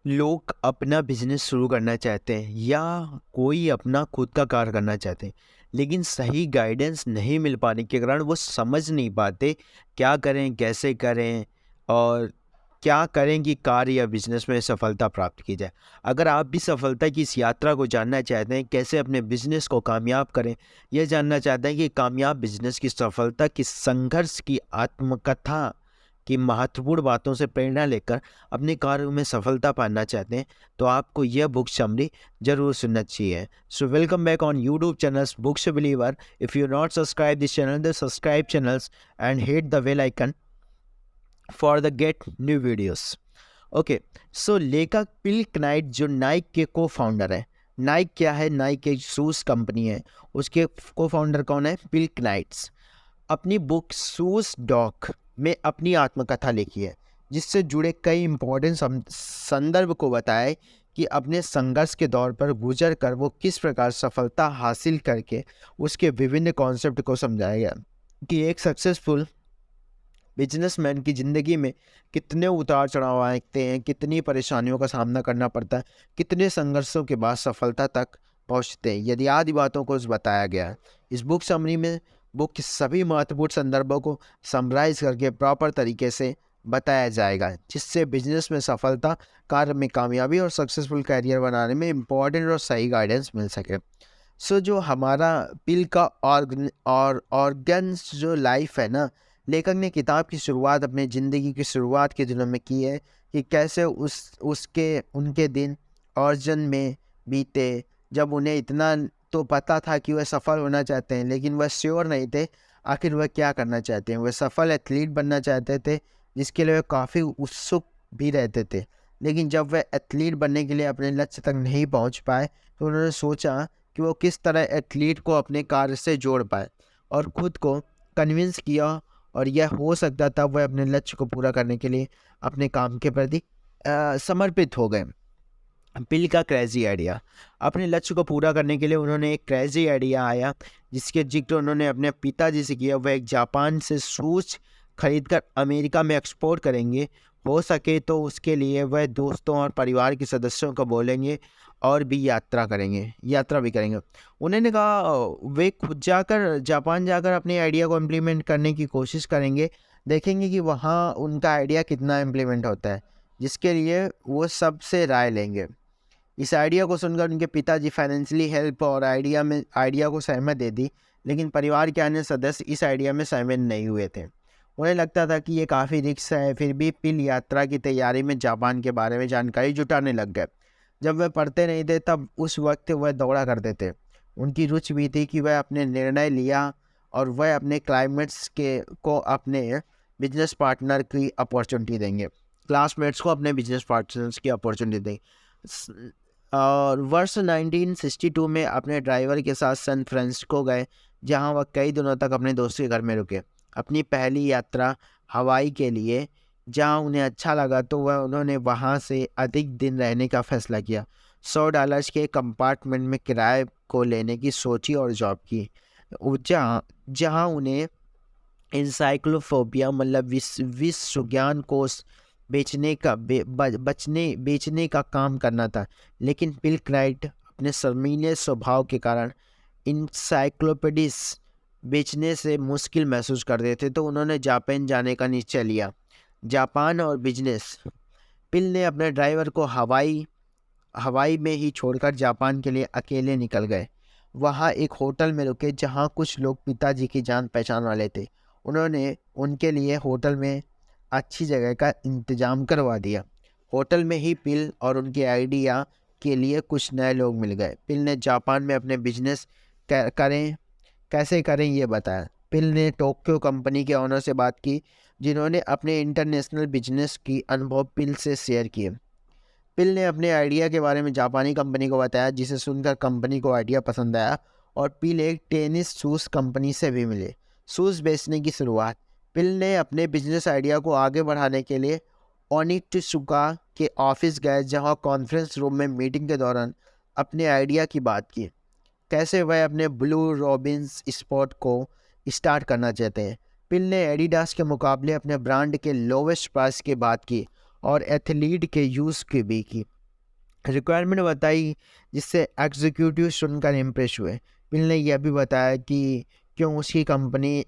लोग अपना बिजनेस शुरू करना चाहते हैं या कोई अपना खुद का कार करना चाहते हैं, लेकिन सही गाइडेंस नहीं मिल पाने के कारण वो समझ नहीं पाते क्या करें, कैसे करें और क्या करें कि कार या बिजनेस में सफलता प्राप्त की जाए। अगर आप भी सफलता की इस यात्रा को जानना चाहते हैं, कैसे अपने बिजनेस को कामयाब करें, यह जानना चाहते हैं कि कामयाब बिजनेस की सफलता की संघर्ष की आत्मकथा की महत्वपूर्ण बातों से प्रेरणा लेकर अपने कार्य में सफलता पाना चाहते हैं, तो आपको यह बुक समरी जरूर सुनना चाहिए। So welcome back on YouTube channels books believer. If you not subscribe this channel, then subscribe channels and hit the bell icon for the get new videos. Okay, so लेखक Bill night जो नाइक के को founder है। नाइक क्या है? नाइक एक shoes company है, उसके को फाउंडर कौन है? Bill Knights. अपनी बुक शूज डॉग में अपनी आत्मकथा लिखी है, जिससे जुड़े कई इम्पोर्टेंट संदर्भ को बताए कि अपने संघर्ष के दौर पर गुजर कर वो किस प्रकार सफलता हासिल करके उसके विभिन्न कॉन्सेप्ट को समझाया गया कि एक सक्सेसफुल बिजनेसमैन की ज़िंदगी में कितने उतार चढ़ाव आते हैं, कितनी परेशानियों का सामना करना पड़ता है, कितने संघर्षों के बाद सफलता तक पहुंचते हैं, यदि आदि बातों को बताया गया है। इस बुक समरी में बुक के सभी महत्वपूर्ण संदर्भों को समराइज करके प्रॉपर तरीके से बताया जाएगा, जिससे बिजनेस में सफलता, कार्य में कामयाबी और सक्सेसफुल करियर बनाने में इम्पोर्टेंट और सही गाइडेंस मिल सके। सो जो हमारा पिल का ऑर्गन्स जो लाइफ है ना, लेखक ने किताब की शुरुआत अपने ज़िंदगी की शुरुआत के दिनों में की है कि कैसे उसके उनके दिन ऑर्जन में बीते, जब उन्हें इतना तो पता था कि वह सफल होना चाहते हैं, लेकिन वह श्योर नहीं थे आखिर वह क्या करना चाहते हैं। वह सफल एथलीट बनना चाहते थे, जिसके लिए वह काफ़ी उत्सुक भी रहते थे। लेकिन जब वह एथलीट बनने के लिए अपने लक्ष्य तक नहीं पहुंच पाए, तो उन्होंने सोचा कि वो किस तरह एथलीट को अपने कार्य से जोड़ पाए, और खुद को कन्विंस किया, और यह हो सकता था वह अपने लक्ष्य को पूरा करने के लिए अपने काम के प्रति समर्पित हो गए। बिल का क्रेजी आइडिया। अपने लक्ष्य को पूरा करने के लिए उन्होंने एक क्रेजी आइडिया आया, जिसके जिक्र उन्होंने अपने पिताजी से किया। वह एक जापान से शूज खरीदकर अमेरिका में एक्सपोर्ट करेंगे। हो सके तो उसके लिए वह दोस्तों और परिवार के सदस्यों को बोलेंगे और भी यात्रा भी करेंगे। उन्होंने कहा वे खुद जाकर जापान जाकर अपने आइडिया को इम्प्लीमेंट करने की कोशिश करेंगे, देखेंगे कि वहाँ उनका आइडिया कितना इम्प्लीमेंट होता है, जिसके लिए वो सबसे राय लेंगे। इस आइडिया को सुनकर उनके पिताजी फाइनेंशियली हेल्प और आइडिया को सहमत दे दी, लेकिन परिवार के अन्य सदस्य इस आइडिया में सहमत नहीं हुए थे। उन्हें लगता था कि ये काफ़ी रिस्क है। फिर भी पिल यात्रा की तैयारी में जापान के बारे में जानकारी जुटाने लग गए। जब वह पढ़ते नहीं थे, तब उस वक्त वह दौड़ा करते थे। उनकी रुचि भी थी कि वह अपने निर्णय लिया, और वह अपने क्लाइमेट्स के को अपने बिजनेस पार्टनर की अपॉर्चुनिटी देंगे क्लासमेट्स को अपने बिजनेस पार्टनर्स की अपॉर्चुनिटी देंगे। और वर्ष 1962 में अपने ड्राइवर के साथ सैन फ्रांसिस्को गए, जहां वह कई दिनों तक अपने दोस्त के घर में रुके। अपनी पहली यात्रा हवाई के लिए, जहां उन्हें अच्छा लगा, तो उन्होंने वहां से अधिक दिन रहने का फैसला किया। $100 के कंपार्टमेंट में किराए को लेने की सोची और जॉब की, जहां जहां उन्हें इंसाइक्लोफोबिया मतलब विश्व ज्ञान कोश बेचने का काम करना था। लेकिन बिल क्राइट अपने शर्मीले स्वभाव के कारण इंसाइक्लोपीडिस बेचने से मुश्किल महसूस करते थे, तो उन्होंने जापान जाने का निश्चय लिया। जापान और बिजनेस। बिल ने अपने ड्राइवर को हवाई में ही छोड़कर जापान के लिए अकेले निकल गए। वहाँ एक होटल में रुके, जहाँ कुछ लोग पिताजी की जान पहचान वाले थे। उन्होंने उनके लिए होटल में अच्छी जगह का इंतजाम करवा दिया। होटल में ही पिल और उनके आइडिया के लिए कुछ नए लोग मिल गए। पिल ने जापान में अपने बिजनेस कैसे करें ये बताया। पिल ने टोक्यो कंपनी के ऑनर से बात की, जिन्होंने अपने इंटरनेशनल बिजनेस की अनुभव पिल से शेयर किए। पिल ने अपने आइडिया के बारे में जापानी कंपनी को बताया, जिसे सुनकर कंपनी को आइडिया पसंद आया, और पिल एक टेनिस शूज कंपनी से भी मिले। शूज बेचने की शुरुआत। पिल ने अपने बिजनेस आइडिया को आगे बढ़ाने के लिए ओनित्सुका के ऑफिस गए, जहां कॉन्फ्रेंस रूम में मीटिंग के दौरान अपने आइडिया की बात की, कैसे वह अपने ब्लू रॉबिन्स स्पॉट को स्टार्ट करना चाहते हैं। पिल ने एडिडास के मुकाबले अपने ब्रांड के लोवेस्ट प्राइस की बात की, और एथलीट के यूज़ की भी की रिक्वायरमेंट बताई, जिससे एग्जीक्यूटिव सुनकर इम्प्रेस हुए। पिल ने यह भी बताया कि क्यों उसकी कंपनी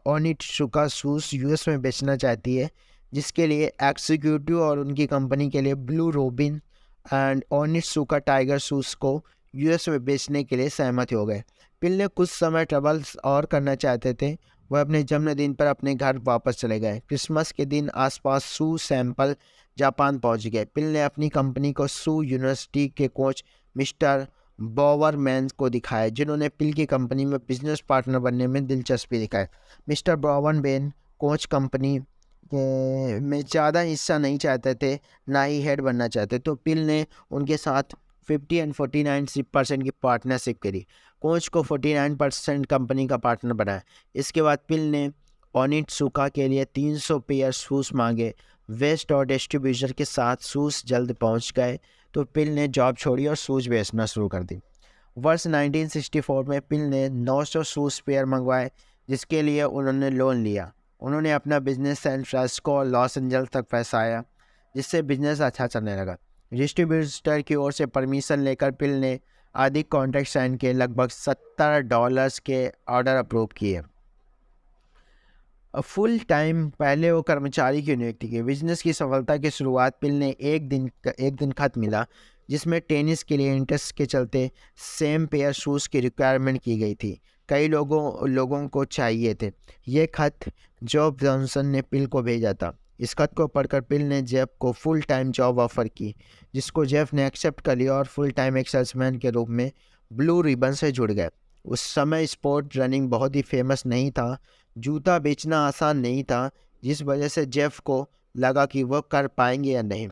ओनित्सुका शूज़ यूएस में बेचना चाहती है, जिसके लिए एग्जीक्यूटिव और उनकी कंपनी के लिए Blue Ribbon and Onitsuka Tiger shoes को यूएस में बेचने के लिए सहमत हो गए। पिल ने कुछ समय ट्रैवल्स और करना चाहते थे। वह अपने जन्मदिन पर अपने घर वापस चले गए। क्रिसमस के दिन आसपास शू सैंपल जापान पहुंच गए। पिल ने अपनी कंपनी को शू यूनिवर्सिटी के कोच मिस्टर बॉवरमैन को दिखाया, जिन्होंने पिल की कंपनी में बिजनेस पार्टनर बनने में दिलचस्पी दिखाई। मिस्टर बॉवरमैन कोच कंपनी में ज़्यादा हिस्सा नहीं चाहते थे, ना ही हेड बनना चाहते, तो पिल ने उनके साथ 50 एंड 49% की पार्टनरशिप करी। कोच को 49% कंपनी का पार्टनर बनाया। इसके बाद पिल ने ओनित्सुका के लिए 300 पेयर शूज़ मांगे। वेस्ट और डिस्ट्रीब्यूटर के साथ शूज़ जल्द पहुंच गए, तो पिल ने जॉब छोड़ी और शूज़ बेचना शुरू कर दी। वर्ष 1964 में पिल ने 900 शूज़ पेयर मंगवाए, जिसके लिए उन्होंने लोन लिया। उन्होंने अपना बिजनेस सैन फ्रांसिस्को और लॉस एंजल्स तक फैलाया, जिससे बिजनेस अच्छा चलने लगा। डिस्ट्रीब्यूटर की ओर से परमिशन लेकर पिल ने अधिक कॉन्ट्रैक्ट साइन किए, लगभग $70 के ऑर्डर अप्रूव किए। फुल टाइम पहले वो कर्मचारी की नियुक्ति की। बिजनेस की सफलता की शुरुआत पिल ने एक दिन खत मिला, जिसमें टेनिस के लिए इंटरेस्ट के चलते सेम पेयर शूज़ की रिक्वायरमेंट की गई थी। कई लोगों को चाहिए थे। ये खत जॉब जॉनसन ने पिल को भेजा था। इस खत को पढ़कर पिल ने जेफ को फुल टाइम जॉब ऑफर की, जिसको जेफ ने एक्सेप्ट कर लिया और फुल टाइम एक सेल्समैन के रूप में ब्लू रिबन से जुड़ गए। उस समय स्पोर्ट रनिंग बहुत ही फेमस नहीं था, जूता बेचना आसान नहीं था, जिस वजह से जेफ को लगा कि वह कर पाएंगे या नहीं।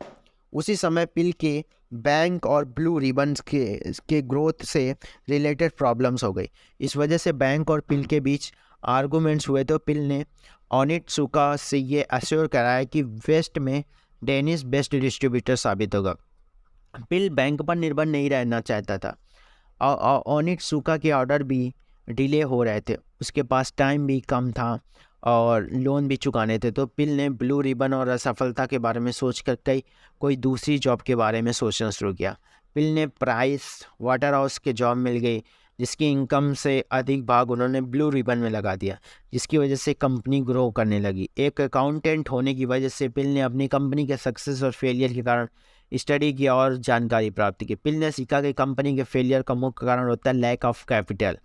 उसी समय पिल के बैंक और ब्लू रिबन्स के ग्रोथ से रिलेटेड प्रॉब्लम्स हो गई। इस वजह से बैंक और पिल के बीच आर्गूमेंट्स हुए, तो पिल ने ओनित्सुका से ये अश्योर कराया कि वेस्ट में डेनिस बेस्ट डिस्ट्रीब्यूटर साबित होगा। पिल बैंक पर निर्भर नहीं रहना चाहता था। ओनित्सुका के ऑर्डर भी डिले हो रहे थे, उसके पास टाइम भी कम था और लोन भी चुकाने थे, तो पिल ने ब्लू रिबन और असफलता के बारे में सोचकर कोई दूसरी जॉब के बारे में सोचना शुरू किया। पिल ने प्राइस वाटर हाउस के जॉब मिल गई, जिसकी इनकम से अधिक भाग उन्होंने ब्लू रिबन में लगा दिया, जिसकी वजह से कंपनी ग्रो करने लगी। एक अकाउंटेंट होने की वजह से पिल ने अपनी कंपनी के सक्सेस और फेलियर के कारण स्टडी की और जानकारी प्राप्त की। पिल ने सीखा कि कंपनी के फेलियर का मुख्य कारण होता है लैक ऑफ कैपिटल।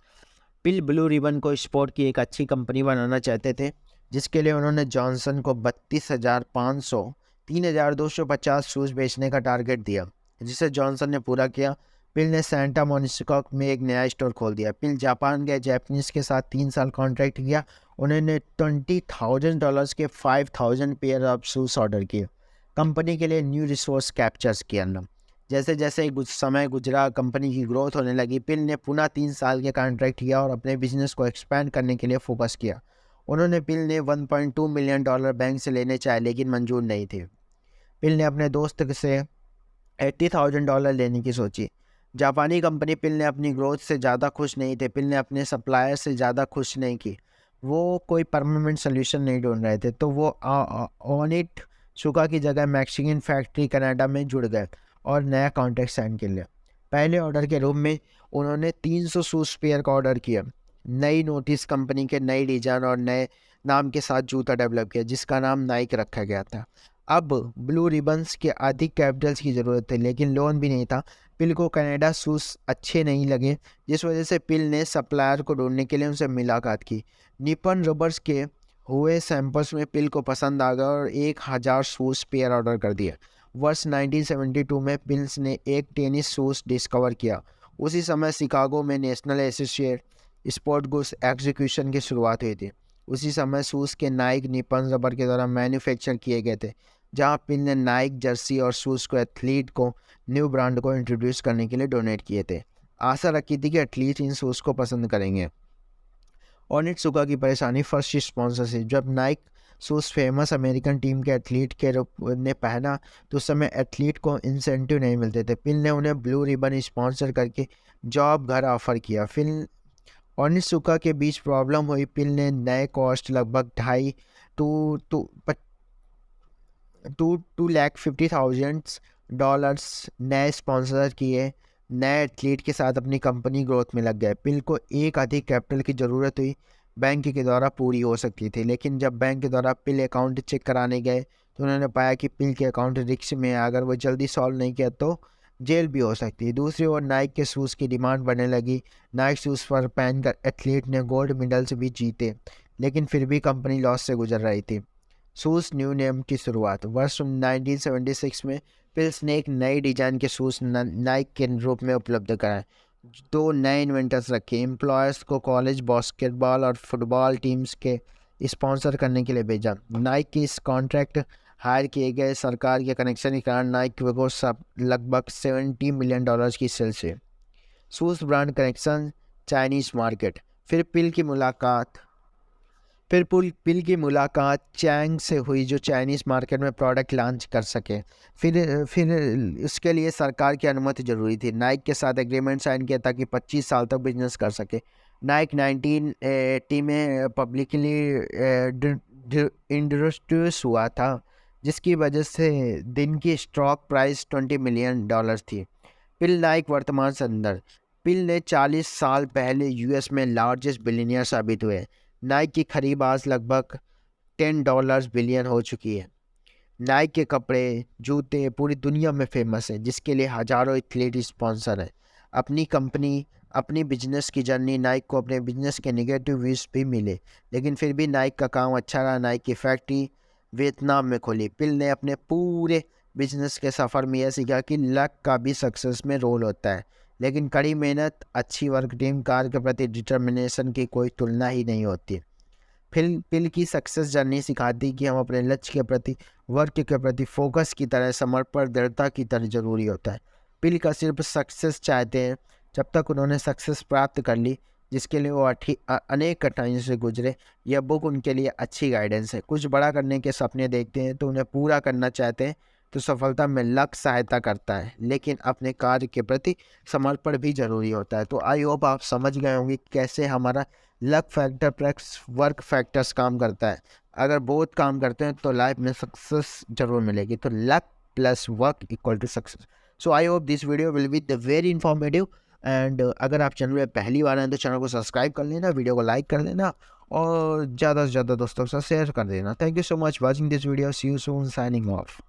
पिल ब्लू रिबन को स्पोर्ट की एक अच्छी कंपनी बनाना चाहते थे, जिसके लिए उन्होंने जॉनसन को 32,500 3,250 शूज़ बेचने का टारगेट दिया, जिसे जॉनसन ने पूरा किया। पिल ने सेंटा मोनिका में एक नया स्टोर खोल दिया। पिल जापान गए, जापानीज के साथ 3 साल कॉन्ट्रैक्ट किया। उन्होंने $20,000 के 5,000 पेयर ऑफ शूज़ ऑर्डर किए। कंपनी के लिए न्यू रिसोर्स कैप्चर्स किया ना। जैसे जैसे समय गुजरा, कंपनी की ग्रोथ होने लगी। पिल ने पुनः 3 साल के कॉन्ट्रैक्ट किया और अपने बिजनेस को एक्सपैंड करने के लिए फोकस किया। पिल ने $1.2 मिलियन बैंक से लेने चाहे, लेकिन मंजूर नहीं थे। पिल ने अपने दोस्त से $80,000 लेने की सोची। जापानी कंपनी पिल ने अपनी ग्रोथ से ज़्यादा खुश नहीं थे। पिल ने अपने सप्लायर से ज़्यादा खुश नहीं की। वो कोई परमानेंट सोल्यूशन नहीं ढूंढ रहे थे, तो वो ओनित्सुका की जगह मैक्सिकन फैक्ट्री कनाडा में जुड़ गए और नया कॉन्ट्रैक्ट साइन कर लिया। पहले ऑर्डर के रूप में उन्होंने 300 शूज़ पेयर का ऑर्डर किया। नई नोटिस कंपनी के नई डिजाइन और नए नाम के साथ जूता डेवलप किया, जिसका नाम नाइक रखा गया था। अब ब्लू रिबन्स के अधिक कैपिटल्स की ज़रूरत थी, लेकिन लोन भी नहीं था। पिल को कनाडा शूज़ अच्छे नहीं लगे, जिस वजह से पिल ने सप्लायर को ढूंढने के लिए उनसे मुलाकात की। निपन रबर्स के हुए सैंपल्स में पिल को पसंद आ गया और 1,000 शूज़ पेयर ऑर्डर कर दिया। वर्ष 1972 में पिल्स ने एक टेनिस शूज़ डिस्कवर किया। उसी समय शिकागो में national associate sport goods execution की शुरुआत हुई थी। उसी समय शूज़ के नाइक निपन रबर के द्वारा मैन्युफैक्चर किए गए थे, जहां पिल ने नाइक जर्सी और शूज़ को एथलीट को न्यू ब्रांड को इंट्रोड्यूस करने के लिए डोनेट किए थे। आशा रखी थी कि एथलीट इन शूज़ को पसंद करेंगे। ओनित्सुका की परेशानी फर्स्ट स्पॉन्सरशिप। जब Naik shoes famous American team के एथलीट के रूप ने पहना, तो उस समय एथलीट को इंसेंटिव नहीं मिलते थे। पिल ने उन्हें ब्लू रिबन स्पॉन्सर करके जॉब घर ऑफर किया। फिर ओनित्सुका के बीच प्रॉब्लम हुई। पिल ने नए कॉस्ट लगभग 2.5 टू $250,000 नए स्पॉन्सर किए, नए एथलीट के साथ अपनी कंपनी ग्रोथ में लग गए। पिल को एक अधिक कैपिटल की ज़रूरत हुई, बैंक के द्वारा पूरी हो सकती थी, लेकिन जब बैंक के द्वारा पिल अकाउंट चेक कराने गए तो उन्होंने पाया कि पिल के अकाउंट रिस्क में है, अगर वो जल्दी सॉल्व नहीं किया तो जेल भी हो सकती है। दूसरी ओर नाइक के शूज़ की डिमांड बढ़ने लगी। नाइक शूज़ पर पहनकर एथलीट ने गोल्ड मेडल्स भी जीते, लेकिन फिर भी कंपनी लॉस से गुजर रही थी। शूज़ न्यू नेम की शुरुआत वर्ष 1976 में पिल्स ने एक नई डिजाइन के शूज़ नाइक के रूप में उपलब्ध कराए। दो नए इन्वेंटर्स रखे, एम्प्लॉयर्स को कॉलेज बास्केटबॉल और फुटबॉल टीम्स के स्पॉन्सर करने के लिए भेजा। नाइक की इस कॉन्ट्रैक्ट हायर किए गए सरकार के कनेक्शन के कारण नाइक को सब लगभग $70 मिलियन की सेल्स है। Shoes brand connection, Chinese market. फिर पिल की मुलाकात चैंग से हुई, जो चाइनीज़ मार्केट में प्रोडक्ट लॉन्च कर सके। फिर इसके लिए सरकार की अनुमति ज़रूरी थी। नाइक के साथ एग्रीमेंट साइन किया ताकि 25 साल तक बिजनेस कर सके। नाइक 1980 में पब्लिकली इंट्रोड्यूस हुआ था, जिसकी वजह से दिन की स्टॉक प्राइस $20 मिलियन थी। पिल नाइक वर्तमान संदर्भ। पिल ने 40 साल पहले यूएस में लार्जेस्ट बिलियनियर साबित हुए। नाइक की खरीद आज लगभग $10 बिलियन हो चुकी है। नाइक के कपड़े, जूते पूरी दुनिया में फेमस हैं, जिसके लिए हजारों एथलीट स्पॉन्सर हैं। अपनी कंपनी, अपनी बिजनेस की जर्नी। नाइक को अपने बिजनेस के नेगेटिव व्यूज भी मिले, लेकिन फिर भी नाइक का काम अच्छा रहा। नाइक की फैक्ट्री वियतनाम में खोली। पिल ने अपने पूरे बिजनेस के सफ़र में यह सीखा कि लक का भी सक्सेस में रोल होता है, लेकिन कड़ी मेहनत, अच्छी वर्क टीम, कार के प्रति डिटर्मिनेशन की कोई तुलना ही नहीं होती। पिल की सक्सेस जर्नी सिखाती कि हम अपने लक्ष्य के प्रति, वर्क के प्रति फोकस की तरह समर्पण, दृढ़ता की तरह जरूरी होता है। पिल का सिर्फ सक्सेस चाहते हैं जब तक उन्होंने सक्सेस प्राप्त कर ली, जिसके लिए वो अनेक कठिनाइयों से गुजरे। यह बुक उनके लिए अच्छी गाइडेंस है। कुछ बड़ा करने के सपने देखते हैं तो उन्हें पूरा करना चाहते हैं, तो सफलता में लक सहायता करता है, लेकिन अपने कार्य के प्रति समर्पण भी जरूरी होता है। तो आई होप आप समझ गए होंगे कैसे हमारा luck factor plus work factors काम करता है। अगर बहुत काम करते हैं तो लाइफ में सक्सेस जरूर मिलेगी। तो luck plus work equal to success. So I hope this video will be the very informative. And अगर आप चैनल में पहली बार हैं तो चैनल को सब्सक्राइब कर लेना, वीडियो को लाइक कर देना और ज़्यादा से ज़्यादा दोस्तों के साथ शेयर कर देना। Thank you so much watching this video. See you soon, signing of.